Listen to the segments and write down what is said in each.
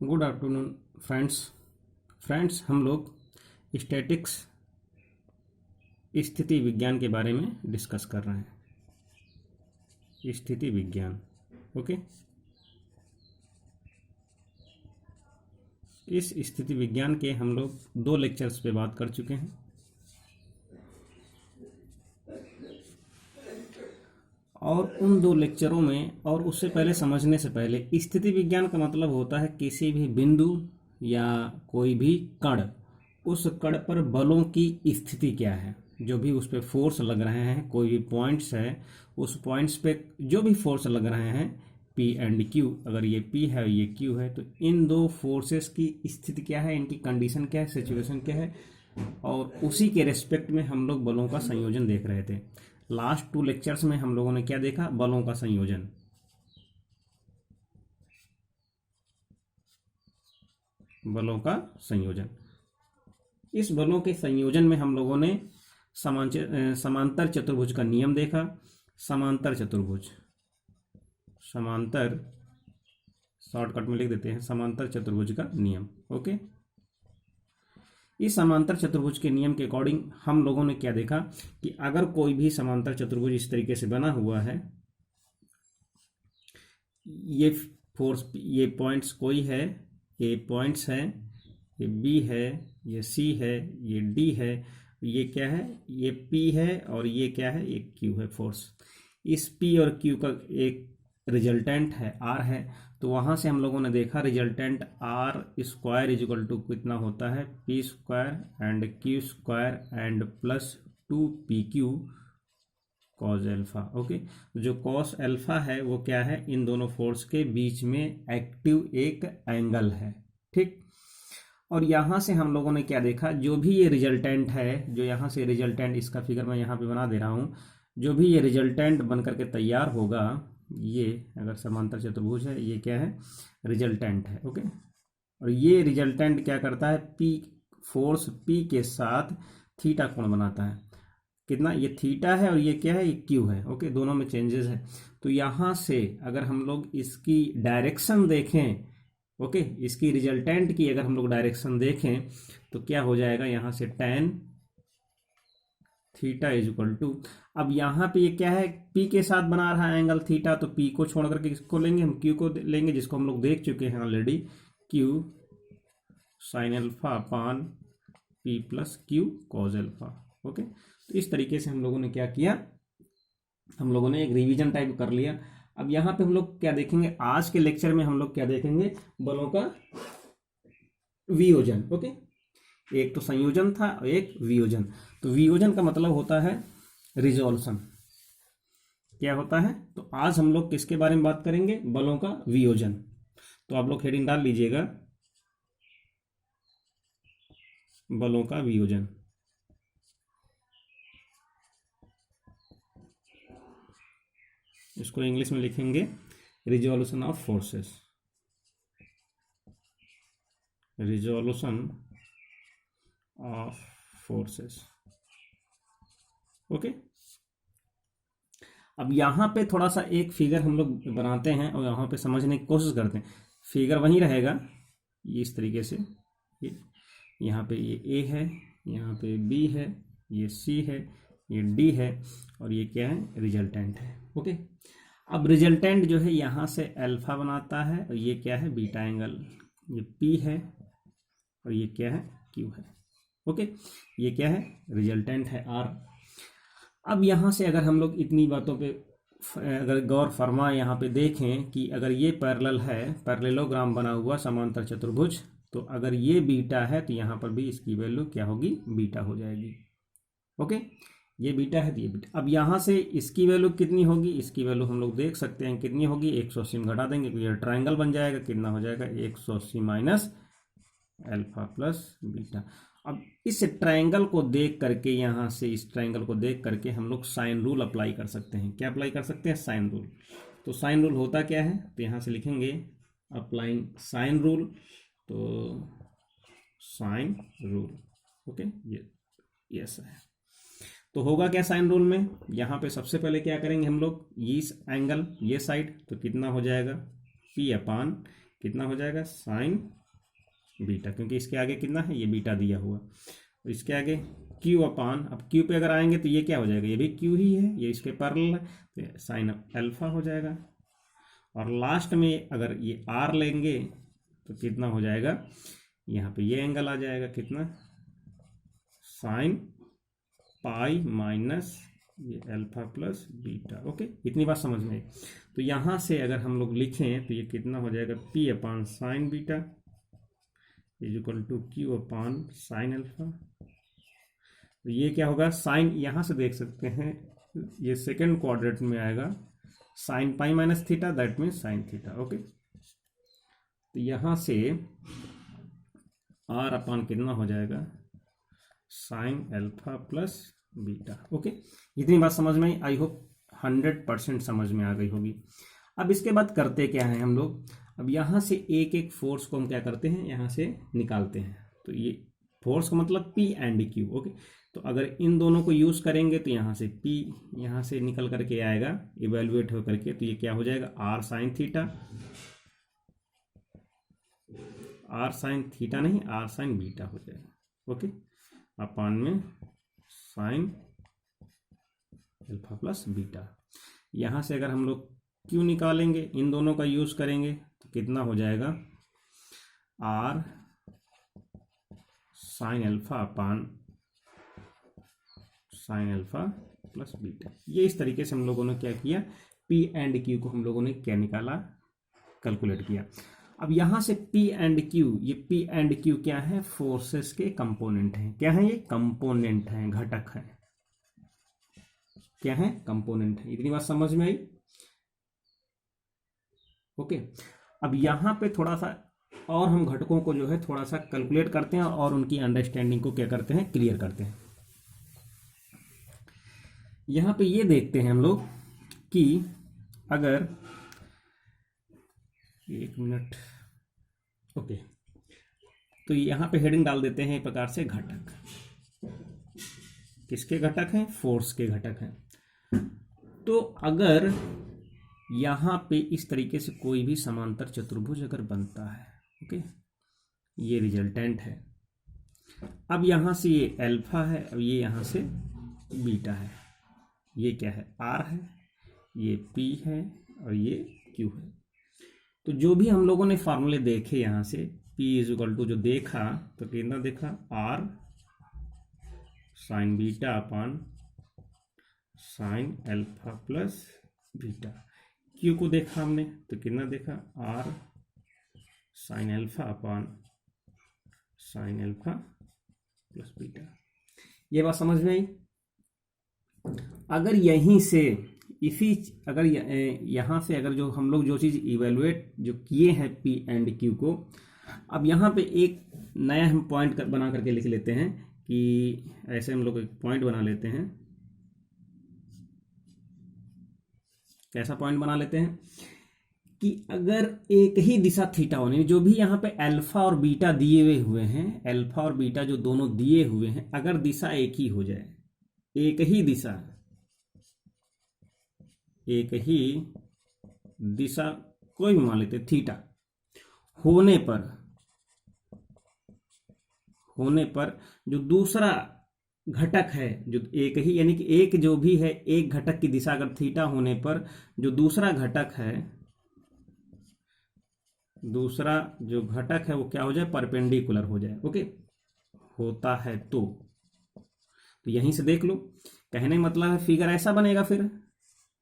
Good afternoon friends हम लोग statics स्थिति विज्ञान के बारे में डिस्कस कर रहे हैं। स्थिति विज्ञान, ओके। इस स्थिति विज्ञान के हम लोग 2 लेक्चर्स पे बात कर चुके हैं और उन 2 लेक्चरों में और उससे पहले समझने से पहले स्थिति विज्ञान का मतलब होता है किसी भी बिंदु या कोई भी कण, उस कण पर बलों की स्थिति क्या है, जो भी उस पर फोर्स लग रहे हैं, कोई भी पॉइंट्स है उस पॉइंट्स पे जो भी फोर्स लग रहे हैं P एंड Q, अगर ये P है ये Q है तो इन 2 फोर्सेस की स्थिति क्या है, इनकी कंडीशन क्या है, सिचुएशन क्या है, और उसी के रेस्पेक्ट में हम लोग बलों का संयोजन देख रहे थे। लास्ट 2 लेक्चर्स में हम लोगों ने क्या देखा, बलों का संयोजन। बलों का संयोजन, इस बलों के संयोजन में हम लोगों ने समांतर चतुर्भुज का नियम देखा। समांतर चतुर्भुज, समांतर शॉर्टकट में लिख देते हैं समांतर चतुर्भुज का नियम, ओके। इस समांतर चतुर्भुज के नियम के अकॉर्डिंग हम लोगों ने क्या देखा कि अगर कोई भी समांतर चतुर्भुज इस तरीके से बना हुआ है, ये फोर्स, ये पॉइंट्स कोई है, ये पॉइंट्स है, ये B है, ये C है, ये D है, ये क्या है, ये P है और ये क्या है, ये Q है फोर्स। इस P और Q का एक रिजल्टेंट है R है, तो वहाँ से हम लोगों ने देखा resultant R square is equal to कितना होता है, P square and Q square and plus 2PQ cos alpha, okay. जो कॉस एल्फा है वो क्या है, इन दोनों फोर्स के बीच में एक्टिव एक एंगल है, ठीक। और यहाँ से हम लोगों ने क्या देखा, जो भी ये रिजल्टेंट है, जो यहाँ से रिजल्टेंट, इसका फिगर मैं यहाँ पे बना दे रहा हूँ, जो भी ये रिजल्टेंट बन करके तैयार होगा, ये अगर समांतर चतुर्भुज है, ये क्या है, रिजल्टेंट है, ओके। और ये रिजल्टेंट क्या करता है, P फोर्स P के साथ थीटा कोण बनाता है, कितना, ये थीटा है और ये क्या है, ये Q है, ओके। दोनों में चेंजेस है। तो यहाँ से अगर हम लोग इसकी डायरेक्शन देखें, ओके, इसकी रिजल्टेंट की अगर हम लोग डायरेक्शन देखें तो क्या हो जाएगा, यहाँ से tan theta is equal to, अब यहाँ पे ये क्या है, P के साथ बना रहा है एंगल थीटा, तो P को छोड़ करके किसको लेंगे, हम Q को लेंगे, जिसको हम लोग देख चुके हैं ऑलरेडी, Q साइन अल्फा अपान P plus Q cause alpha, okay. तो इस तरीके से हम लोगों ने क्या किया, हम लोगों ने एक रिवीजन टाइप कर लिया। अब यहाँ पे हम लोग क्या देखेंगे, आज के लेक्चर में हम लोग क्या देखेंगे, बलों का वियोजन, ओके। एक तो संयोजन था और एक वियोजन। तो वियोजन का मतलब होता है रिजोल्यूशन, क्या होता है। तो आज हम लोग किसके बारे में बात करेंगे, बलों का वियोजन। तो आप लोग हेडिंग डाल लीजिएगा, बलों का वियोजन। इसको इंग्लिश में लिखेंगे resolution of forces, resolution of forces, okay. अब यहाँ पे थोड़ा सा एक फिगर हम लोग बनाते हैं और यहाँ पे समझने की कोशिश करते हैं। फिगर वहीं रहेगा, ये इस तरीके से, ये यहाँ पे ये A है, यहाँ पे B है, ये C है, ये D है और ये क्या है, रिजल्टेंट है, ओके। अब रिजल्टेंट जो है यहाँ से अल्फा बनाता है और ये क्या है, बीटा एंगल, ये P है और ये क्या है, Q है, ओके। ये क्या है, रिजल्टेंट है R। अब यहाँ से अगर हम लोग इतनी बातों पे अगर गौर फरमा यहाँ पे देखें कि अगर ये पैरेलल है, पैरेललोग्राम बना हुआ समांतर चतुर्भुज, तो अगर ये बीटा है तो यहाँ पर भी इसकी वैल्यू क्या होगी, बीटा हो जाएगी, ओके। ये बीटा है तो ये बीटा। अब यहाँ से इसकी वैल्यू कितनी होगी, इसकी वैल्यू हम लोग देख सकते हैं कितनी होगी, 180 में घटा देंगे तो ये ट्राइंगल बन जाएगा, कितना हो जाएगा, 180 माइनस अल्फा प्लस बीटा। अब इस ट्रायंगल को देख करके, यहाँ से इस ट्रायंगल को देख करके हम लोग साइन रूल अप्लाई कर सकते हैं। क्या अप्लाई कर सकते हैं, साइन रूल। तो साइन रूल होता क्या है, तो यहाँ से लिखेंगे अप्लाइंग साइन रूल, तो साइन रूल, ओके, ये ऐसा है। तो होगा क्या साइन रूल में, यहाँ पे सबसे पहले क्या करेंगे हम लोग, इस एंगल, ये साइड, तो कितना हो जाएगा, P अपान कितना हो जाएगा साइन बीटा, क्योंकि इसके आगे कितना है, ये बीटा दिया हुआ, और इसके आगे क्यू अपान, अब क्यू पे अगर आएंगे तो ये क्या हो जाएगा, ये भी क्यू ही है, ये इसके पैरेलल है, तो साइन अल्फा हो जाएगा। और लास्ट में अगर ये आर लेंगे तो कितना हो जाएगा, यहाँ पे ये एंगल आ जाएगा कितना, साइन पाई माइनस ये अल्फा प्लस बीटा। ओके, इतनी बात समझ में आई। तो यहाँ से अगर हम लोग लिखें तो ये कितना हो जाएगा, P upon sine beta is equal to Q upon sine alpha. तो ये क्या होगा, साइन यहाँ से देख सकते हैं ये सेकेंड क्वाड्रेंट में आएगा, sine pi minus theta, that means sine theta. Okay, तो यहाँ से आर अपान कितना हो जाएगा, sign alpha plus beta. Okay, इतनी बात समझ में आई। आई होप 100% समझ में आ गई होगी। अब इसके बाद करते क्या है हम लोग, अब यहाँ से एक एक फोर्स को हम क्या करते हैं, यहाँ से निकालते हैं। तो ये फोर्स का मतलब P एंड Q। ओके, तो अगर इन दोनों को यूज़ करेंगे तो यहाँ से P यहाँ से निकल करके आएगा इवेल्युएट हो करके, तो ये क्या हो जाएगा, R sine theta, R sine theta नहीं, R साइन बीटा हो जाएगा। ओके, अपान में साइन अल्फा प्लस बीटा। यहाँ से अगर हम लोग Q निकालेंगे, इन दोनों का यूज़ करेंगे तो कितना हो जाएगा, R sine alpha upon sine alpha plus beta. ये इस तरीके से हम लोगों ने क्या किया, P एंड Q को हम लोगों ने क्या निकाला, कैलकुलेट किया। अब यहाँ से P एंड Q, ये P एंड Q क्या है, फोर्सेस के कंपोनेंट हैं। क्या है ये, कंपोनेंट हैं, घटक हैं। क्या है, कंपोनेंट है। इतनी बात समझ में आई। ओके, अब यहाँ पे थोड़ा सा और हम घटकों को जो है थोड़ा सा कैलकुलेट करते हैं और उनकी अंडरस्टैंडिंग को क्या करते हैं, क्लियर करते हैं। यहाँ पे ये देखते हैं हम लोग कि अगर, एक मिनट, ओके, तो यहाँ पे हेडिंग डाल देते हैं एक प्रकार से घटक। किसके घटक हैं, फोर्स के घटक हैं। तो अगर यहाँ पे इस तरीके से कोई भी समांतर चतुर्भुज अगर बनता है, ओके, ये रिजल्टेंट है। अब यहाँ से ये अल्फा है, अब ये यहाँ से बीटा है, ये क्या है, आर है, ये पी है और ये क्यू है। तो जो भी हम लोगों ने फार्मूले देखे यहाँ से, पी इज इक्वल टू जो देखा तो कितना देखा, R sine beta upon sine alpha plus beta. Q को देखा हमने तो कितना देखा, R sine alpha upon sine alpha plus beta. ये बात समझ में आई। अगर यहीं से इसी, अगर यहाँ से अगर जो हम लोग जो चीज़ इवेलुएट जो किए हैं P एंड Q को, अब यहाँ पे एक नया हम पॉइंट बना करके लिख लेते हैं कि ऐसे हम लोग एक पॉइंट बना लेते हैं। कैसा पॉइंट बना लेते हैं कि अगर एक ही दिशा थीटा होने, जो भी यहाँ पे अल्फा और बीटा दिए हुए हैं, अल्फा और बीटा जो दोनों दिए हुए हैं, अगर दिशा एक ही हो जाए, एक ही दिशा, एक ही दिशा कोई भी मान लेते थीटा होने पर जो दूसरा घटक है जो एक ही, यानी कि एक जो भी है, एक घटक की दिशा अगर थीटा होने पर जो दूसरा घटक है, दूसरा जो घटक है वो क्या हो जाए, परपेंडिकुलर हो जाए। ओके, होता है तो यहीं से देख लो। कहने मतलब है फिगर ऐसा बनेगा, फिर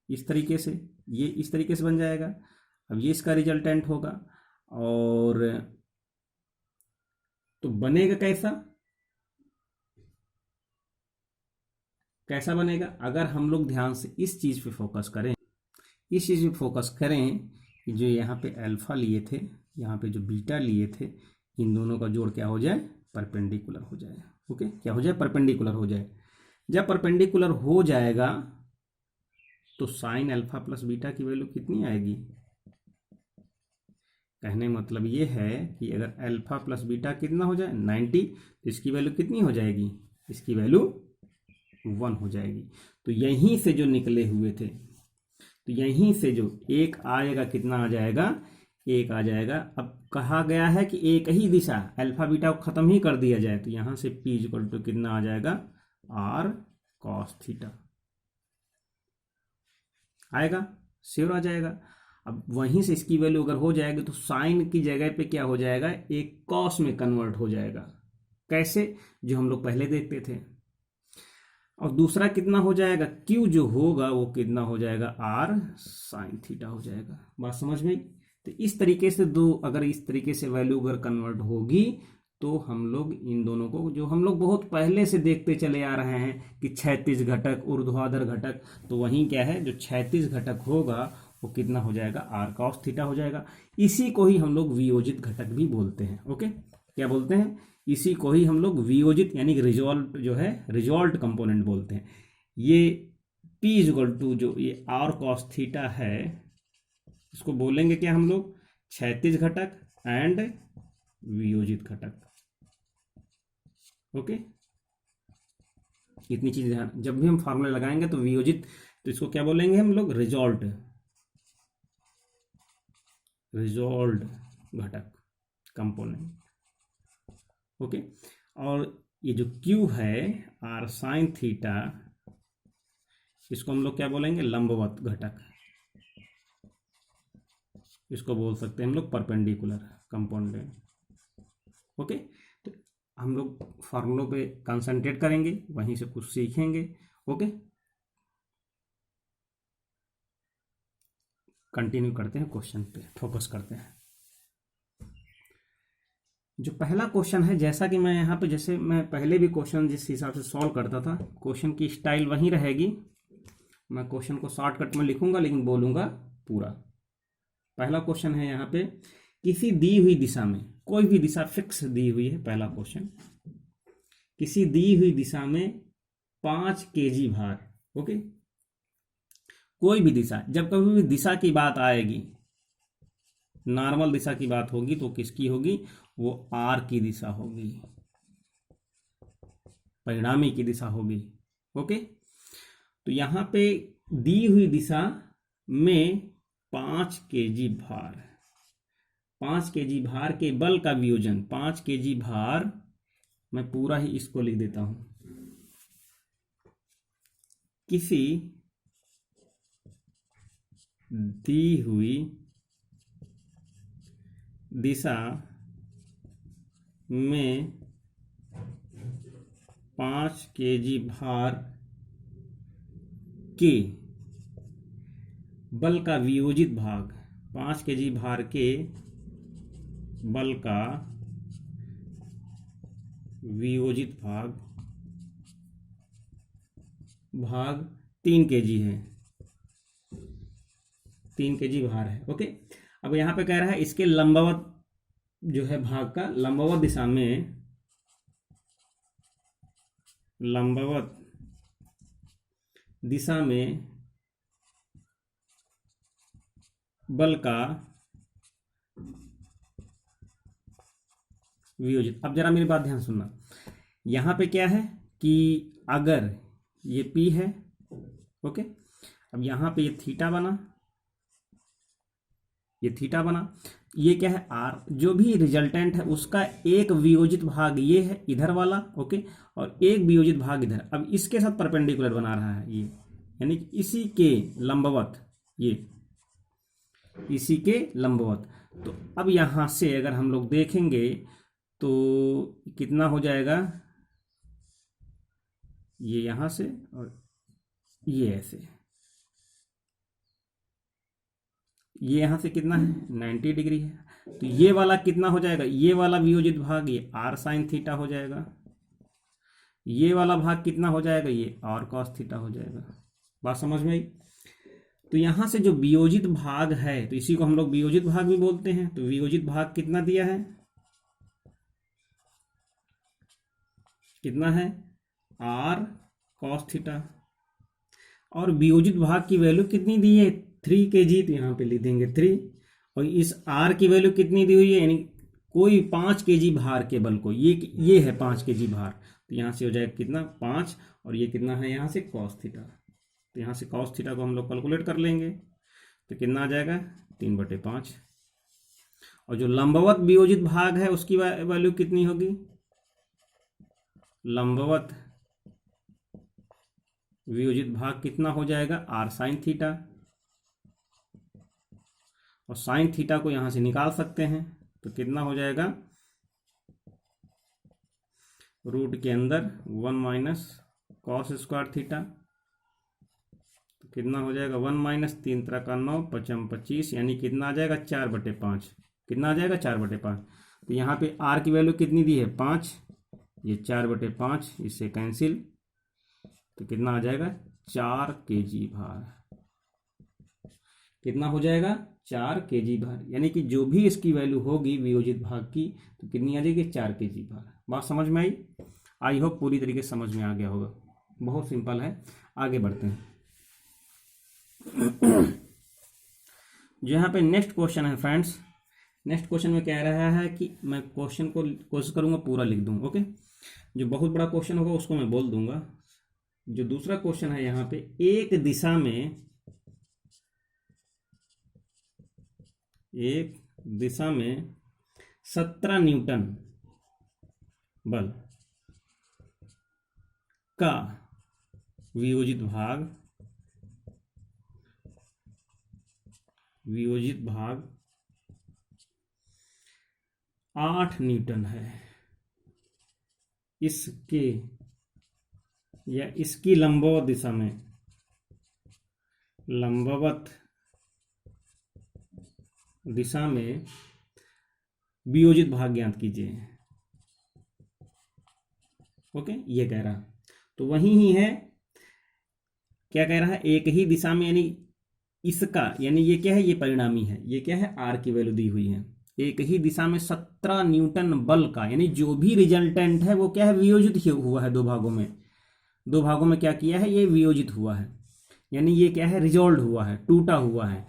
इस तरीके से, ये इस तरीके से बन जाएगा। अब ये इसका रिजल्टेंट होगा। और तो बनेगा कैसा बनेगा, अगर हम लोग ध्यान से इस चीज पे फोकस करें, इस चीज पे फोकस करें कि जो यहाँ पे अल्फा लिए थे, यहाँ पे जो बीटा लिए थे, इन दोनों का जोड़ क्या हो जाए, परपेंडिकुलर हो जाए। ओके, क्या हो जाए, परपेंडिकुलर हो जाए। जब परपेंडिकुलर हो जाएगा तो साइन अल्फा प्लस बीटा की वैल्यू कितनी आएगी। कहने मतलब ये है कि अगर अल्फा प्लस बीटा कितना हो जाए 90, तो इसकी वैल्यू कितनी हो जाएगी, इसकी वैल्यू 1 हो जाएगी। तो यहीं से जो निकले हुए थे, तो यहीं से जो एक आएगा कितना आ जाएगा, एक आ जाएगा। अब कहा गया है कि एक ही दिशा, अल्फा बीटा को खत्म ही कर दिया जाए, तो यहां से P इक्वल टू कितना आ जाएगा, R cos थीटा आएगा, श्योर आ जाएगा। अब वहीं से इसकी वैल्यू अगर हो जाएगी तो साइन की जगह पे क्या हो जाएगा, एक कॉस में कन्वर्ट हो जाएगा। कैसे, जो हम लोग पहले देखते थे। और दूसरा कितना हो जाएगा, Q जो होगा वो कितना हो जाएगा, R साइन थीटा हो जाएगा। बात समझ में? तो इस तरीके से दो, अगर इस तरीके से वैल्यू अगर कन्वर्ट होगी तो हम लोग इन दोनों को, जो हम लोग बहुत पहले से देखते चले आ रहे हैं कि क्षैतिज घटक, ऊर्ध्वाधर घटक, तो वहीं क्या है, जो क्षैतिज घटक होगा वो कितना हो जाएगा, R cos थीटा हो जाएगा। इसी को ही हम लोग वियोजित घटक भी बोलते हैं। ओके, क्या बोलते हैं, इसी को ही हम लोग वियोजित यानी कि रिजॉल्ट जो है, रिजॉल्ट कंपोनेंट बोलते हैं। ये P इक्वल टू जो ये R cos थीटा है, इसको बोलेंगे क्या हम लोग, क्षैतिज घटक एंड वियोजित घटक। ओके, इतनी चीज ध्यान, जब भी हम फार्मूला लगाएंगे तो वियोजित, तो इसको क्या बोलेंगे हम लोग, रिजॉल्ट, रिजॉल्व घटक कंपोनेंट। ओके, और ये जो Q है R साइन थीटा, इसको हम लोग क्या बोलेंगे, लंबवत घटक। इसको बोल सकते हैं हम लोग परपेंडिकुलर कंपोनेंट। ओके, तो हम लोग फार्मूलों पे कंसंट्रेट करेंगे, वहीं से कुछ सीखेंगे। ओके, कंटिन्यू करते हैं, क्वेश्चन पे फोकस करते हैं। जो पहला क्वेश्चन है, जैसा कि मैं यहाँ पे, जैसे मैं पहले भी क्वेश्चन जिस हिसाब से सॉल्व करता था, क्वेश्चन की स्टाइल वहीं रहेगी। मैं क्वेश्चन को शॉर्टकट में लिखूंगा लेकिन बोलूंगा पूरा। पहला क्वेश्चन है यहाँ पे, किसी दी हुई दिशा में, कोई भी दिशा फिक्स दी हुई है, पहला क्वेश्चन, किसी दी हुई दिशा में 5 kg भार। ओके, कोई भी दिशा, जब कभी भी दिशा की बात आएगी, नॉर्मल दिशा की बात होगी तो किसकी होगी, वो R की दिशा होगी, परिणामी की दिशा होगी। ओके, तो यहां पे दी हुई दिशा में 5 kg भार, 5 kg भार के बल का वियोजन, 5 kg भार, मैं पूरा ही इसको लिख देता हूं, किसी दी हुई दिशा में 5 kg भार के बल का वियोजित भाग, 5 kg भार के बल का वियोजित भाग 3 kg है, 3 kg भार है। ओके, अब यहां पे कह रहा है इसके लंबवत जो है भाग का, लंबवत दिशा में, लंबवत दिशा में बल का वियोजित। अब जरा मेरी बात ध्यान सुनना, यहां पे क्या है कि अगर ये P है, ओके, अब यहां पे ये थीटा बना, ये थीटा बना, ये क्या है R, जो भी रिजल्टेंट है उसका एक वियोजित भाग ये है इधर वाला, ओके, और एक वियोजित भाग इधर। अब इसके साथ परपेंडिकुलर बना रहा है ये, यानी इसी के लंबवत, ये इसी के लंबवत। तो अब यहां से अगर हम लोग देखेंगे तो कितना हो जाएगा, ये यहां से और ये ऐसे, ये यहां से कितना है 90 डिग्री है, तो ये वाला कितना हो जाएगा, ये वाला वियोजित भाग ये R साइन थीटा हो जाएगा, ये वाला भाग कितना हो जाएगा, ये R cos थीटा हो जाएगा। बात समझ में आई? तो यहां से जो वियोजित भाग है, तो इसी को हम लोग वियोजित भाग भी बोलते हैं। तो वियोजित भाग कितना दिया है, कितना है R cos थीटा, और वियोजित भाग की वैल्यू कितनी दी है 3 kg, तो यहाँ पे लिख देंगे 3, और इस R की वैल्यू कितनी दी हुई है, यानी कोई 5 kg भार के बल को, ये है 5 kg भार, तो यहाँ से हो जाएगा कितना 5, और ये कितना है यहाँ से cos थीटा, तो यहाँ से cos थीटा को हम लोग कैलकुलेट कर लेंगे, तो कितना आ जाएगा 3/5। और जो लंबवत वियोजित भाग है उसकी वैल्यू कितनी होगी, लंबवत वियोजित भाग कितना हो जाएगा, आर साइन थीटा। और साइन थीटा को यहां से निकाल सकते हैं तो कितना हो जाएगा, रूट के अंदर 1 माइनस कॉस स्क्वायर थीटा, तो कितना हो जाएगा 1 माइनस 3 3 का 9 5 25, यानी कितना आ जाएगा 4/5, कितना आ जाएगा 4/5। तो यहाँ पे आर की वैल्यू कितनी दी है 5, ये 4/5, इससे कैंसिल, तो कितना आ जाएगा 4 kg भार, कितना हो जाएगा 4 kg भार, यानी कि जो भी इसकी वैल्यू होगी वियोजित भाग की तो कितनी आ जाएगी 4 kg भार। बात समझ में आई? आई होप पूरी तरीके से समझ में आ गया होगा, बहुत सिंपल है। आगे बढ़ते हैं। जो यहाँ पे नेक्स्ट क्वेश्चन है फ्रेंड्स, नेक्स्ट क्वेश्चन में कह रहा है कि मैं क्वेश्चन को कोशिश करूंगा पूरा लिख दूं, ओके। जो बहुत बड़ा क्वेश्चन होगा उसको मैं बोल दूंगा। जो दूसरा क्वेश्चन है यहाँ पे, एक दिशा में 17 न्यूटन बल का वियोजित भाग 8 न्यूटन है, इसकी लंबवत दिशा में वियोजित भाग ज्ञात कीजिए, ओके। ये कह रहा, तो वही ही है, क्या कह रहा है, एक ही दिशा में, यानी इसका, यानी ये क्या है, ये परिणामी है, ये क्या है, आर की वैल्यू दी हुई है। एक ही दिशा में 17 न्यूटन बल का, यानी जो भी रिजल्टेंट है वो क्या है, वियोजित हुआ है, दो भागों में क्या किया है, ये वियोजित हुआ है, यानी ये क्या है, रिजॉल्व हुआ है, टूटा हुआ है।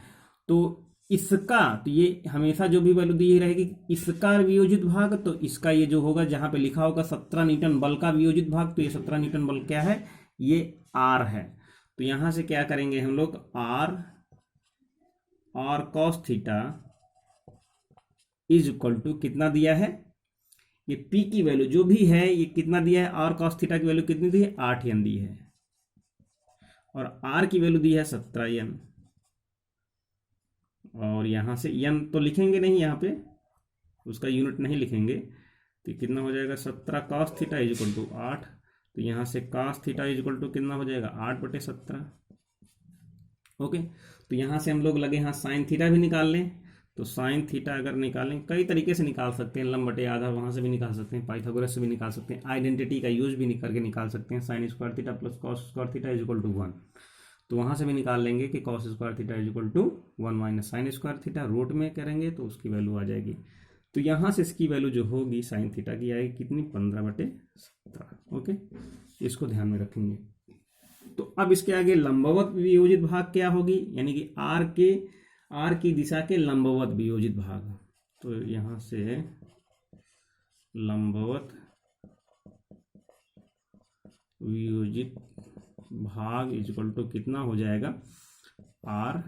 तो इसका, तो ये हमेशा जो भी वैल्यू दी रहेगी, इसका वियोजित भाग, तो इसका ये जो होगा, जहां पे लिखा होगा 17 न्यूटन बल का वियोजित भाग, तो ये 17 न्यूटन बल क्या है, ये आर है। तो यहां से क्या करेंगे हम लोग, R cos theta is equal to कितना दिया है, ये पी की वैल्यू जो भी है, ये कितना दिया है, आर कॉस थीटा की वैल्यू कितनी दी है, 8 n दी है, और आर की वैल्यू दी है 17 n। और यहां से n तो लिखेंगे नहीं, यहाँ पे उसका यूनिट नहीं लिखेंगे, तो कितना हो जाएगा 17 cos theta is equal to 8, तो यहां से cos theta is equal to कितना हो जाएगा 8/17, ओके। तो यहां से हम लोग लगे यहाँ साइन थीटा भी निकाल लें, तो साइन थीटा अगर निकालें, कई तरीके से निकाल सकते हैं, लंब बटे आधा वहां से भी निकाल सकते हैं, पाइथागोरस से भी निकाल सकते हैं, आइडेंटिटी का यूज भी करके निकाल सकते हैं, sine square theta plus cos square theta is equal to 1, तो वहां से भी निकाल लेंगे कि cos square theta is equal to 1 minus sine square theta, root में करेंगे तो उसकी वैल्यू आ जाएगी। तो यहाँ से इसकी वैल्यू जो होगी साइन थीटा की आएगी कितनी, 15/17, ओके। इसको ध्यान में रखेंगे। तो अब इसके आगे लंबवत वियोजित भाग क्या होगी, यानी कि आर की दिशा के लंबवत वियोजित भाग, तो यहां से लंबवत वियोजित भाग इज इक्वल टू कितना हो जाएगा, आर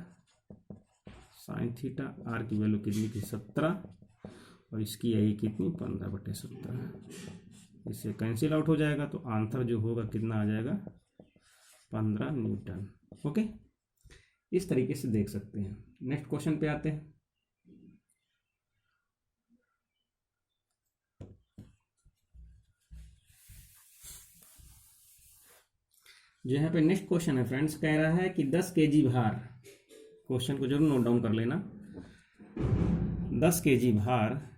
साइन थीटा, आर की वैल्यू कितनी थी 17, और इसकी आई कितनी 15/17, इससे कैंसिल आउट हो जाएगा, तो आंसर जो होगा कितना आ जाएगा 15 न्यूटन, ओके। इस तरीके से देख सकते हैं। नेक्स्ट क्वेश्चन पे आते हैं। जो यहाँ पे नेक्स्ट क्वेश्चन है फ्रेंड्स, कह रहा है कि 10 kg भार, क्वेश्चन को जरूर नोट डाउन कर लेना, 10 kg भार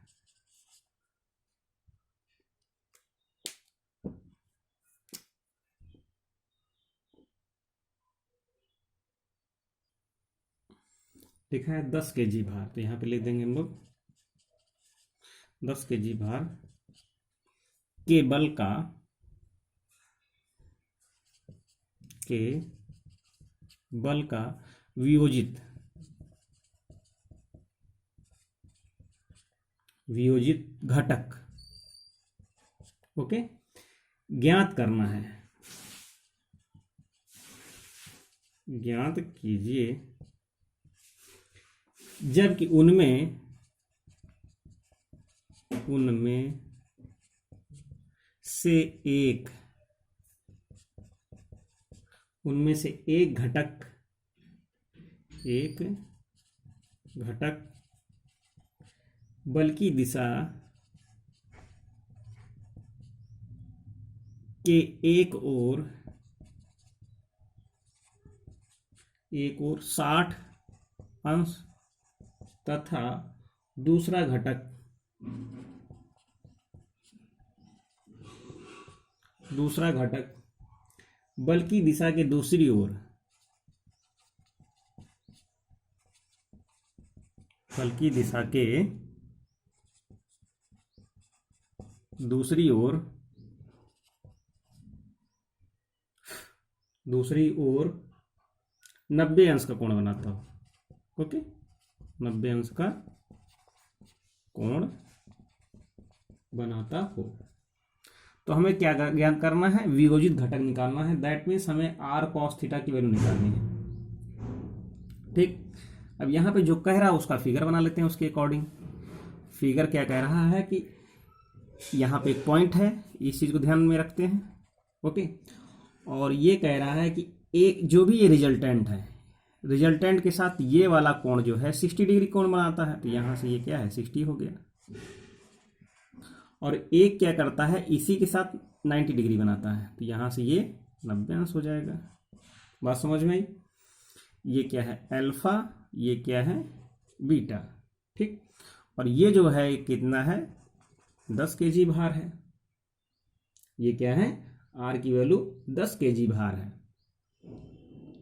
लिखा है 10 kg भार, तो यहाँ पे लिख देंगे हम लोग 10 kg भार के बल का वियोजित घटक, ओके, ज्ञात करना है। ज्ञात कीजिए जबकि उनमें उनमें से एक घटक बल की दिशा के एक ओर 60 अंश तथा दूसरा घटक बल की दिशा के दूसरी ओर 90 अंश का कोण बनाता हो। ओके, 90 अंश का कोण बनाता हो। तो हमें क्या ज्ञात करना है? वियोजित घटक निकालना है। दैट मीन्स हमें r cos थीटा की वैल्यू निकालनी है। ठीक, अब यहाँ पे जो कह रहा है उसका फिगर बना लेते हैं उसके अकॉर्डिंग। फिगर क्या कह रहा है कि यहाँ पे एक पॉइंट है, इस चीज को ध्यान में रखते हैं। ओके, और ये कह रहा है कि एक जो भी ये रिजल्टेंट है, रिजल्टेंट के साथ ये वाला कोण जो है 60 डिग्री कोण बनाता है। तो यहाँ से ये क्या है, 60 हो गया। और एक क्या करता है, इसी के साथ 90 डिग्री बनाता है। तो यहाँ से ये 90 अंश हो जाएगा। बात समझ में आई? ये क्या है, अल्फा, ये क्या है, बीटा। ठीक, और ये जो है कितना है, 10 kg भार है। ये क्या है, r की वैल्यू 10 kg भार है।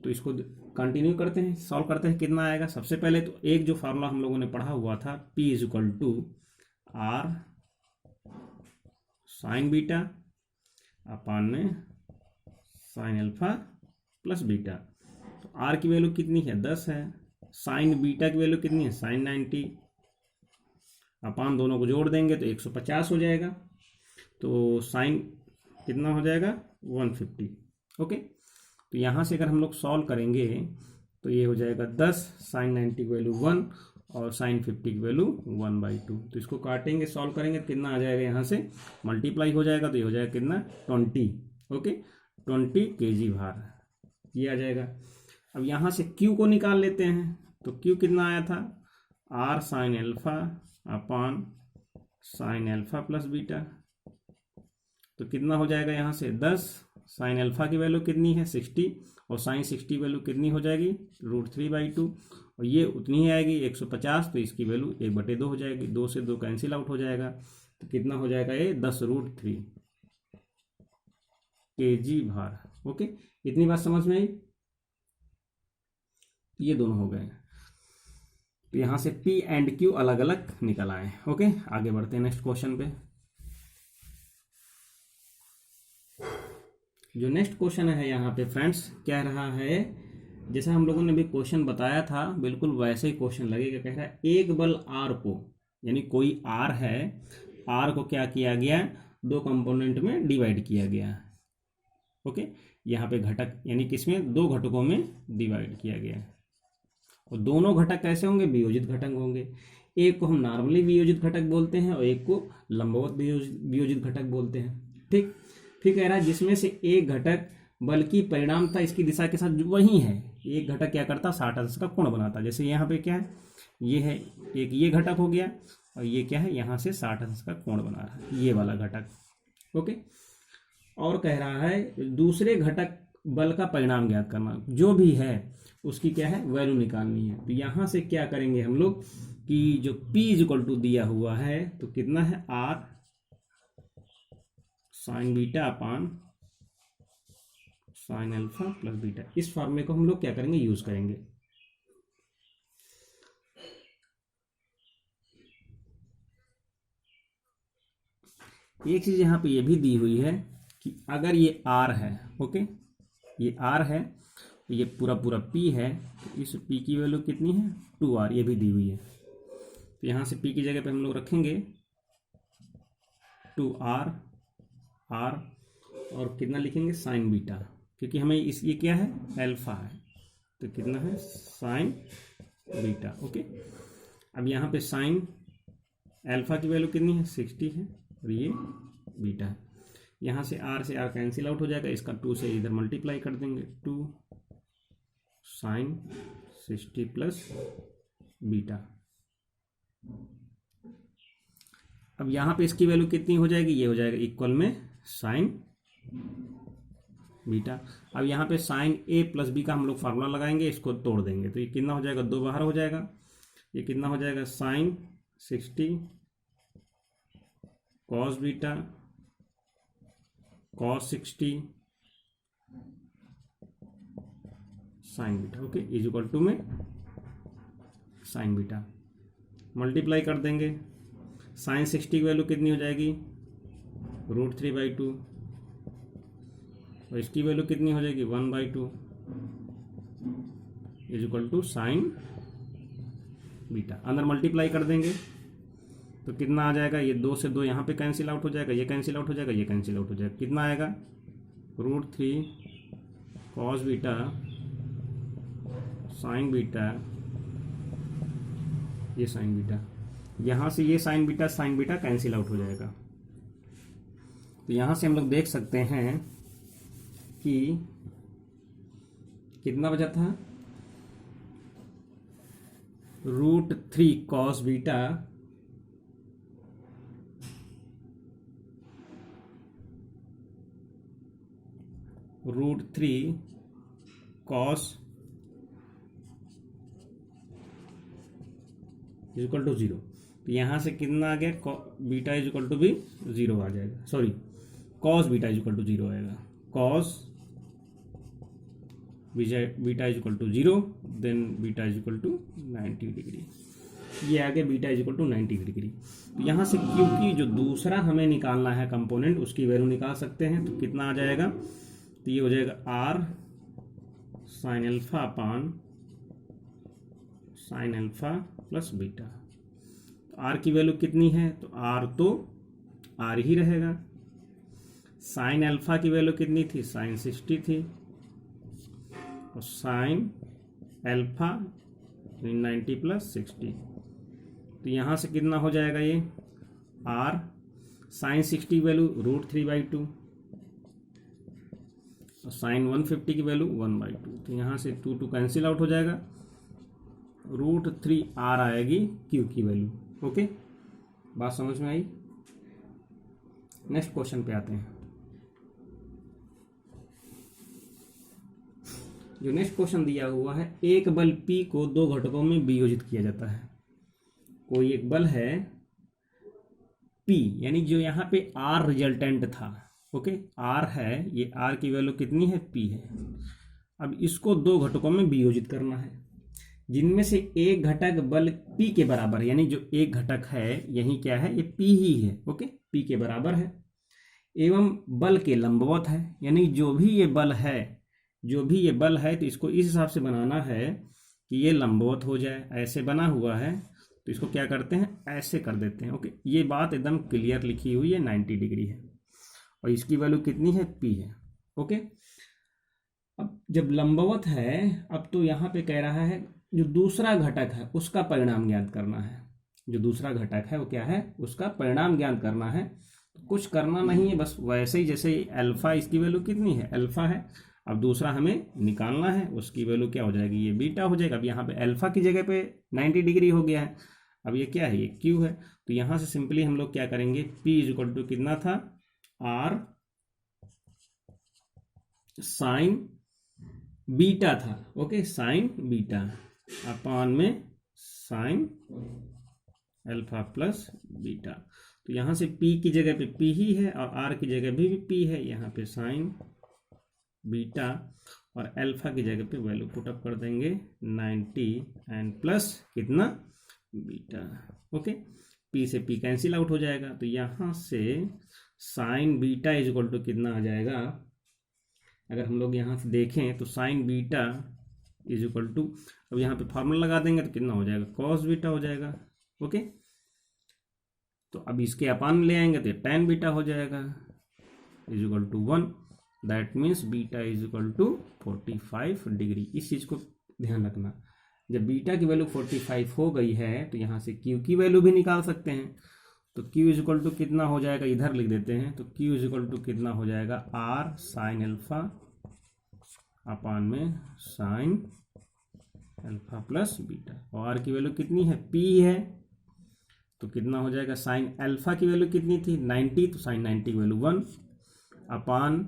तो इसको कंटिन्यू करते हैं, सॉल्व करते हैं, कितना आएगा। सबसे पहले तो एक जो फार्मूला हम लोगों ने पढ़ा हुआ था, P = R साइन बीटा अपान में साइन अल्फा प्लस बीटा। तो R की वैल्यू कितनी है, 10 है। साइन बीटा की वैल्यू कितनी है, साइन 90 अपान दोनों को जोड़ देंगे तो 150 हो जाएगा। तो साइन कितना हो जाएगा, 150। ओके, तो यहाँ से अगर हम लोग सॉल्व करेंगे तो ये हो जाएगा 10, साइन 90 की वैल्यू 1 और साइन 50 की वैल्यू 1/2। तो इसको काटेंगे, सॉल्व करेंगे तो कितना आ जाएगा, यहाँ से मल्टीप्लाई हो जाएगा तो ये हो जाएगा कितना, 20। ओके, 20 kg भार ये आ जाएगा। अब यहाँ से Q को निकाल लेते हैं। तो Q कितना आया था, R sine alpha upon sine alpha plus beta. तो कितना हो जाएगा, यहाँ से 10, साइन अल्फा की वैल्यू कितनी है, 60, और साइन 60 वैल्यू कितनी हो जाएगी, √3/2, और ये उतनी ही आएगी 150। तो इसकी वैल्यू 1/2 हो जाएगी, 2 से 2 कैंसिल आउट हो जाएगा। तो कितना हो जाएगा, ये 10√3 kg भार। ओके, इतनी बात समझ में आई। ये दोनों हो गए। तो यहाँ से P एंड Q अलग अलग निकल आए। ओके, आगे बढ़ते हैं नेक्स्ट क्वेश्चन पे। जो नेक्स्ट क्वेश्चन है यहाँ पे फ्रेंड्स, कह रहा है, जैसा हम लोगों ने भी क्वेश्चन बताया था बिल्कुल वैसे ही क्वेश्चन लगेगा। कह रहा है एक बल R को, यानी कोई R है, R को क्या किया गया, 2 कंपोनेंट में डिवाइड किया गया। ओके, यहाँ पे घटक यानी किसमें, 2 घटकों में डिवाइड किया गया। और दोनों घटक कैसे होंगे, वियोजित घटक होंगे। एक को हम नॉर्मली वियोजित घटक बोलते हैं और एक को लंबवत वियोजित घटक बोलते हैं। ठीक, फिर कह रहा है जिसमें से एक घटक बल्कि परिणाम था इसकी दिशा के साथ वही है, एक घटक क्या करता, 60 अंश का कोण बनाता। जैसे यहाँ पे क्या है, ये है एक, ये घटक हो गया, और ये क्या है, यहाँ से 60 अंश का कोण बना रहा है, ये वाला घटक। ओके, और कह रहा है दूसरे घटक बल का परिणाम ज्ञात करना, जो भी है उसकी क्या है, वैल्यू निकालनी है। तो यहाँ से क्या करेंगे हम लोग कि जो P = दिया हुआ है, तो कितना है, R sine beta upon sine alpha plus beta. इस फॉर्मूले को हम लोग क्या करेंगे, यूज करेंगे। एक चीज यहाँ पे ये भी दी हुई है कि अगर ये R है, ओके, ये R है, ये पूरा पूरा P है, तो इस P की वैल्यू कितनी है, 2R, ये भी दी हुई है। तो यहाँ से P की जगह पे हम लोग रखेंगे 2R, R, और कितना लिखेंगे, साइन बीटा, क्योंकि हमें ये क्या है, अल्फा है, तो कितना है, साइन बीटा। ओके, अब यहाँ पे साइन अल्फा की वैल्यू कितनी है 60 है और ये बीटा है। यहाँ से आर कैंसिल आउट हो जाएगा, इसका 2 से इधर मल्टीप्लाई कर देंगे, 2 साइन 60 प्लस बीटा। अब यहाँ पे इसकी वैल्यू कितनी हो जाएगी, ये हो जाएगा इक्वल में साइन बीटा। अब यहाँ पे साइन ए प्लस बी का हम लोग फार्मूला लगाएंगे, इसको तोड़ देंगे तो ये कितना हो जाएगा, 2 बाहर हो जाएगा, ये कितना हो जाएगा sine 60 cos beta cos 60 sine beta, okay, is equal to में साइन बीटा। मल्टीप्लाई कर देंगे, साइन 60 की वैल्यू कितनी हो जाएगी √3/2 और इसकी वैल्यू कितनी हो जाएगी 1/2 is equal to sine beta. अंदर मल्टीप्लाई कर देंगे तो कितना आ जाएगा, ये 2 से 2 यहाँ पे कैंसिल आउट हो जाएगा, ये कैंसिल आउट हो जाएगा, ये कैंसिल आउट हो जाएगा, कितना आएगा √3 कॉस बीटा साइन बीटा, ये साइन बीटा, यहाँ से ये साइन बीटा कैंसिल आउट हो जाएगा। तो यहाँ से हम लोग देख सकते हैं कि कितना बचा था √3 cos beta √3 cos is equal to 0। तो यहाँ से कितना आ गया, बीटा इज इक्वल टू भी 0 आ जाएगा, sorry cos beta is equal to 0 आएगा, cos beta is equal to 0, then beta is equal to 90 degree, ये आ गया beta is equal to 90 degree. तो यहाँ से क्योंकि जो दूसरा हमें निकालना है कंपोनेंट उसकी वैल्यू निकाल सकते हैं, तो कितना आ जाएगा, तो ये हो जाएगा r sine alpha upon sine alpha plus beta. R की वैल्यू कितनी है, तो आर तो आर ही रहेगा। साइन अल्फा की वैल्यू कितनी थी, साइन 60 थी, और साइन अल्फा 90 प्लस 60, तो यहाँ से कितना हो जाएगा, ये आर साइन 60 की वैल्यू √3/2 और साइन 150 की वैल्यू 1/2, तो यहाँ से 2 कैंसिल आउट हो जाएगा, √3 आर आएगी क्यू की वैल्यू। ओके, बात समझ में आई। नेक्स्ट क्वेश्चन पे आते हैं। जो नेक्स्ट क्वेश्चन दिया हुआ है, एक बल P को 2 घटकों में वियोजित किया जाता है। कोई एक बल है P, यानी जो यहाँ पे R रिजल्टेंट था, ओके, R है, ये R की वैल्यू कितनी है, P है। अब इसको 2 घटकों में वियोजित करना है, जिनमें से एक घटक बल P के बराबर है, यानी जो एक घटक है यही क्या है, ये P ही है, ओके, P के बराबर है, एवं बल के लंबवत है, यानी जो भी ये बल है तो इसको इस हिसाब से बनाना है कि ये लंबवत हो जाए। ऐसे बना हुआ है तो इसको क्या करते हैं, ऐसे कर देते हैं, ओके। ये बात एकदम क्लियर लिखी हुई है, 90 डिग्री है और इसकी वैल्यू कितनी है, P है, ओके। अब जब लंबवत है, अब तो यहाँ पे कह रहा है जो दूसरा घटक है उसका परिणाम ज्ञात करना है। जो दूसरा घटक है वो क्या है, उसका परिणाम ज्ञात करना है। तो कुछ करना नहीं है, बस वैसे ही जैसे अल्फा, इसकी वैल्यू कितनी है, अल्फा है। अब दूसरा हमें निकालना है, उसकी वैल्यू क्या हो जाएगी, ये बीटा हो जाएगा। अब यहाँ पे अल्फा की जगह पे 90 डिग्री हो गया है, अब ये क्या है, ये क्यू है। तो यहाँ से सिंपली हम लोग क्या करेंगे, P इज इक्वल टू कितना था, R साइन बीटा था, ओके, साइन बीटा अपान में साइन अल्फा प्लस बीटा। तो यहाँ से P की जगह पे P ही है और R की जगह भी P है, यहाँ पे साइन बीटा और अल्फा की जगह पे वैल्यू पुटअप कर देंगे 90 एंड प्लस कितना, बीटा, ओके। P से P कैंसिल आउट हो जाएगा, तो यहाँ से sine beta is equal to कितना आ जाएगा, अगर हम लोग यहाँ से देखें तो sine beta is equal to, अब यहाँ पे फॉर्मूला लगा देंगे तो कितना हो जाएगा, कॉस बीटा हो जाएगा, ओके। तो अब इसके अपान ले आएंगे तो tan बीटा हो जाएगा is equal to 1, that means beta is equal to 45 degree. इस चीज़ को ध्यान रखना, जब बीटा की वैल्यू 45 हो गई है तो यहाँ से क्यू की वैल्यू भी निकाल सकते हैं। तो Q इज इक्वल टू कितना हो जाएगा, इधर लिख देते हैं। तो Q इज इक्वल टू कितना हो जाएगा, R साइन अल्फा अपान में साइन अल्फा प्लस बीटा। और R की वैल्यू कितनी है, P है, तो कितना हो जाएगा, साइन अल्फा की वैल्यू कितनी थी 90, तो साइन 90 की वैल्यू 1 अपान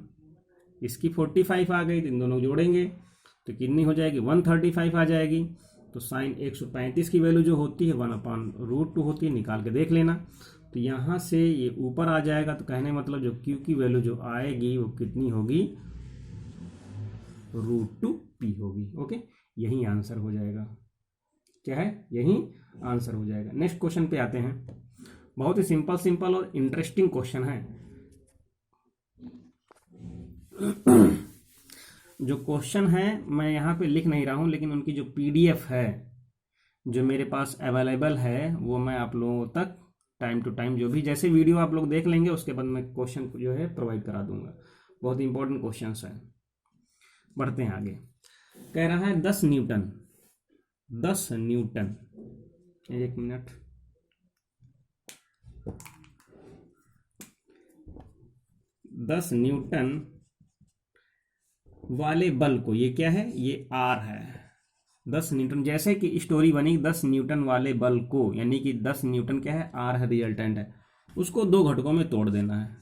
इसकी 45 आ गई, तो इन दोनों जोड़ेंगे तो कितनी हो जाएगी 135 आ जाएगी। तो साइन 135 की वैल्यू जो होती है 1/√2 होती है, निकाल के देख लेना। तो यहाँ से ये ऊपर आ जाएगा, तो कहने मतलब जो Q की वैल्यू जो आएगी वो कितनी होगी, √2P होगी। ओके, यही आंसर हो जाएगा। क्या है, यही आंसर हो जाएगा। नेक्स्ट क्वेश्चन पे आते हैं। बहुत ही सिंपल और इंटरेस्टिंग क्वेश्चन है। जो क्वेश्चन है मैं यहाँ पे लिख नहीं रहा हूँ, लेकिन उनकी जो PDF है जो मेरे पास अवेलेबल है वो मैं आप लोगों तक टाइम टू टाइम, जो भी जैसे वीडियो आप लोग देख लेंगे उसके बाद मैं क्वेश्चन जो है प्रोवाइड करा दूंगा। बहुत इंपॉर्टेंट क्वेश्चन है। बढ़ते हैं आगे। कह रहा है 10 न्यूटन, 10 न्यूटन, एक मिनट, 10 न्यूटन वाले बल को, ये क्या है, ये R है, 10 न्यूटन, जैसे कि स्टोरी बनी 10 न्यूटन वाले बल को, यानी कि 10 न्यूटन क्या है, R है, रिजल्टेंट है, उसको 2 घटकों में तोड़ देना है।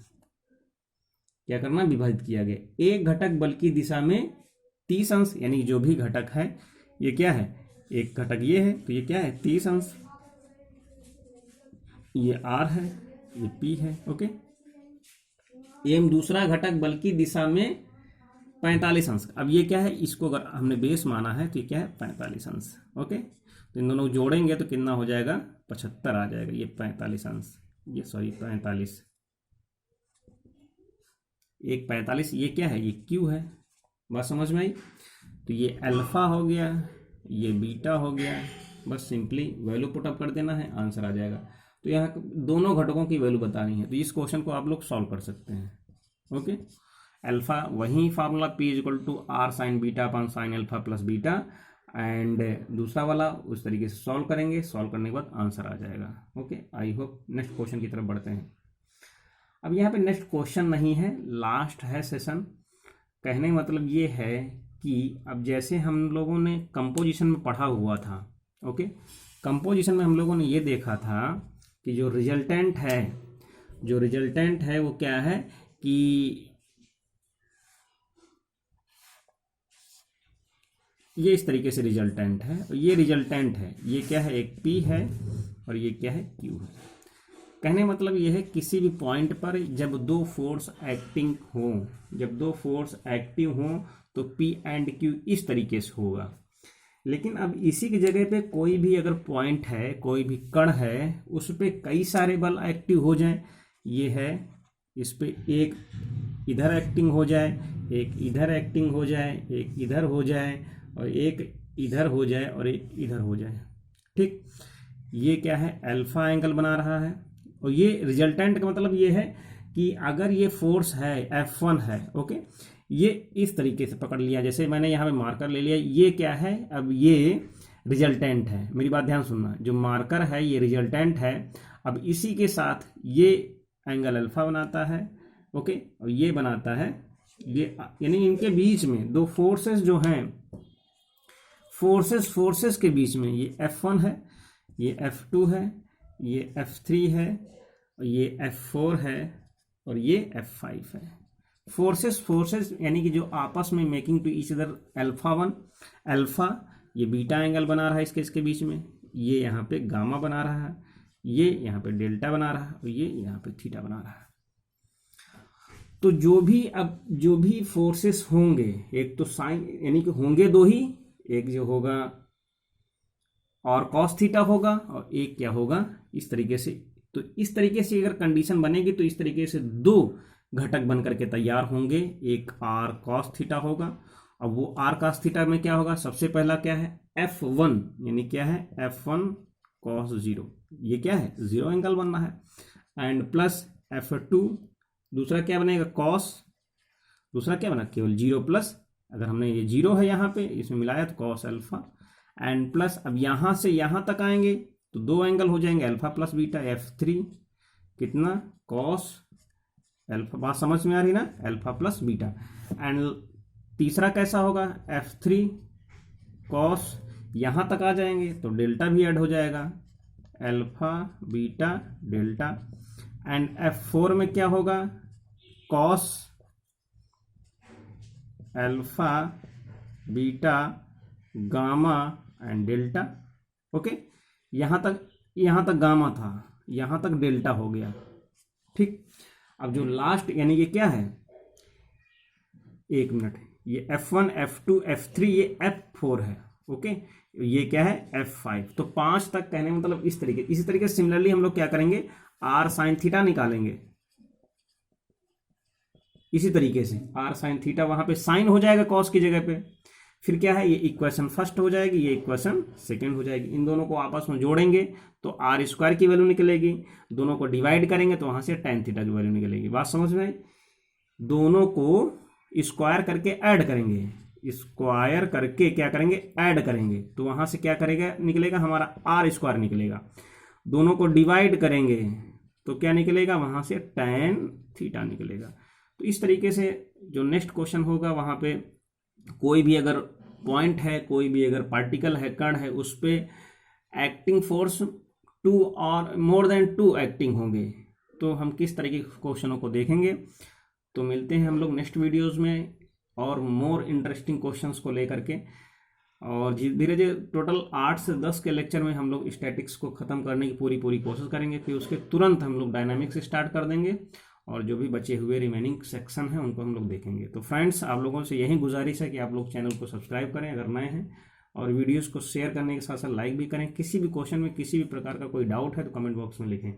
क्या करना, विभाजित किया गया। एक घटक बल की दिशा में 30 अंश, यानी जो भी घटक है ये क्या है, एक घटक ये है, तो ये क्या है 30 अंश, ये R है, ये P है। ओके, एवं दूसरा घटक बल की दिशा में 45 अंश। अब ये क्या है, इसको अगर हमने बेस माना है तो ये क्या है 45 अंश। ओके, तो इन दोनों जोड़ेंगे तो कितना हो जाएगा 75 आ जाएगा। ये 45 अंश, ये सॉरी 45, एक 45, ये क्या है, ये Q है। बस समझ में आई। तो ये अल्फा हो गया, ये बीटा हो गया, बस सिंपली वैल्यू पुटअप कर देना है, आंसर आ जाएगा। तो यहाँ दोनों घटकों की वैल्यू बतानी है, तो इस क्वेश्चन को आप लोग सॉल्व कर सकते हैं। ओके, अल्फा वही formula P is equal to R sine beta upon sine alpha plus beta, and दूसरा वाला उस तरीके से सॉल्व करेंगे, सॉल्व करने के बाद आंसर आ जाएगा। Okay, I hope. Next question की तरफ बढ़ते हैं। अब यहाँ पे नेक्स्ट क्वेश्चन नहीं है, लास्ट है सेशन। कहने का मतलब ये है कि अब जैसे हम लोगों ने कंपोजिशन में पढ़ा हुआ था, ओके, कंपोजिशन में हम लोगों ने ये देखा था कि जो रिजल्टेंट है वो क्या है कि ये इस तरीके से रिजल्टेंट है, और ये रिजल्टेंट है, ये क्या है, एक P है और ये क्या है, Q है। कहने मतलब ये है किसी भी पॉइंट पर जब दो फोर्स एक्टिंग हो, जब दो फोर्स एक्टिव हो तो P एंड Q इस तरीके से होगा। लेकिन अब इसी की जगह पे कोई भी अगर पॉइंट है, कोई भी कण है, उस पर कई सारे बल एक्टिव हो जाए, ये है, इस पे एक इधर एक्टिंग हो जाए, एक इधर एक्टिंग हो जाए, एक इधर हो जाए, और एक इधर हो जाए, और एक इधर हो जाए। ठीक, ये क्या है, अल्फा एंगल बना रहा है। और ये रिजल्टेंट का मतलब ये है कि अगर ये फोर्स है F1 है, ओके, ये इस तरीके से पकड़ लिया, जैसे मैंने यहाँ पे मार्कर ले लिया, ये क्या है, अब ये रिजल्टेंट है। मेरी बात ध्यान सुनना, जो मार्कर है ये रिजल्टेंट है। अब इसी के साथ ये एंगल अल्फा बनाता है, ओके, और ये बनाता है ये, यानी इनके बीच में दो फोर्सेस जो हैं, फोर्सेस के बीच में ये F1 है, ये F2 है, ये F3 है, और ये F4 है, और ये F5 है। फोर्सेस यानी कि जो आपस में making to each other alpha, ये बीटा एंगल बना रहा है इसके बीच में, ये यहाँ पे गामा बना रहा है, ये यहाँ पे डेल्टा बना रहा है, और ये यहाँ पे थीटा बना रहा है। तो जो भी फोर्सेस होंगे, एक तो साइन, यानी कि होंगे दो ही, एक जो होगा और कॉस थीटा होगा, और एक क्या होगा इस तरीके से। तो इस तरीके से अगर कंडीशन बनेगी तो इस तरीके से दो घटक बन करके तैयार होंगे, एक आर कॉस थीटा होगा। अब वो आर कॉस थीटा में क्या होगा, सबसे पहला क्या है F1, यानी क्या है F1 कॉस 0, ये क्या है 0 एंगल बनना है, एंड प्लस F2, दूसरा क्या बनेगा कॉस, दूसरा क्या बना केवल 0 प्लस, अगर हमने ये 0 है यहाँ पे इसमें मिलाया तो कॉस अल्फा, एंड प्लस अब यहां से यहां तक आएंगे तो दो एंगल हो जाएंगे अल्फा प्लस बीटा, F3 कितना कॉस अल्फा, बात समझ में आ रही ना, अल्फा प्लस बीटा। एंड तीसरा कैसा होगा, F3 कॉस, यहां तक आ जाएंगे तो डेल्टा भी ऐड हो जाएगा, alpha beta delta. And F4 में क्या होगा, cos alpha beta gamma and delta. Okay, यहां तक गामा था, यहां तक डेल्टा हो गया। ठीक, अब जो लास्ट यानी ये क्या है, एक मिनट, ये F1 F2 F3 ये F4 है। ओके, ये क्या है F5। तो 5 तक कहने मतलब इसी तरीके से सिमिलरली हम लोग क्या करेंगे, r sin थीटा निकालेंगे। इसी तरीके से r sin थीटा, वहां पे साइन हो जाएगा कॉस की जगह पे, फिर क्या है, ये इक्वेशन फर्स्ट हो जाएगी, ये इक्वेशन सेकंड हो जाएगी। इन दोनों को आपस में जोड़ेंगे तो r स्क्वायर की वैल्यू निकलेगी, दोनों को डिवाइड करेंगे तो वहां से tan थीटा की वैल्यू निकलेगी। बात समझ में आई, दोनों को स्क्वायर करके ऐड करेंगे, स्क्वायर करके क्या करेंगे, ऐड करेंगे, तो वहां से क्या करेगा, निकलेगा हमारा r स्क्वायर निकलेगा। दोनों को डिवाइड करेंगे तो क्या निकलेगा, वहां से tan थीटा निकलेगा। तो इस तरीके से जो नेक्स्ट क्वेश्चन होगा, वहां पे कोई भी अगर पॉइंट है, कोई भी अगर पार्टिकल है, कण है, उस पे एक्टिंग फोर्स 2 और मोर देन 2 एक्टिंग होंगे, तो हम किस तरीके के क्वेश्चनों को देखेंगे। तो मिलते हैं हम लोग नेक्स्ट वीडियोस में और मोर इंटरेस्टिंग क्वेश्चंस को लेकर के। और धीरे धीरे टोटल 8 से 10 के लेक्चर में हम लोग स्टैटिक्स को ख़त्म करने की पूरी कोशिश करेंगे, फिर उसके तुरंत हम लोग डायनामिक्स स्टार्ट कर देंगे और जो भी बचे हुए रिमेनिंग सेक्शन हैं उनको हम लोग देखेंगे। तो फ्रेंड्स, आप लोगों से यही गुजारिश है कि आप लोग चैनल को सब्सक्राइब करें अगर नए हैं, और वीडियोस को शेयर करने के साथ साथ लाइक भी करें। किसी भी क्वेश्चन में किसी भी प्रकार का कोई डाउट है तो कमेंट बॉक्स में लिखें।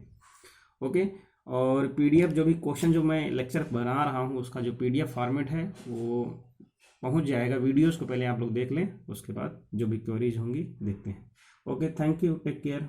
ओके, और PDF जो भी क्वेश्चन जो मैं लेक्चर बना रहा हूँ उसका जो PDF फॉर्मेट है वो पहुँच जाएगा। वीडियोज़ को पहले आप लोग देख लें, उसके बाद जो भी क्वेरीज होंगी देखते हैं। Okay, thank you, take care.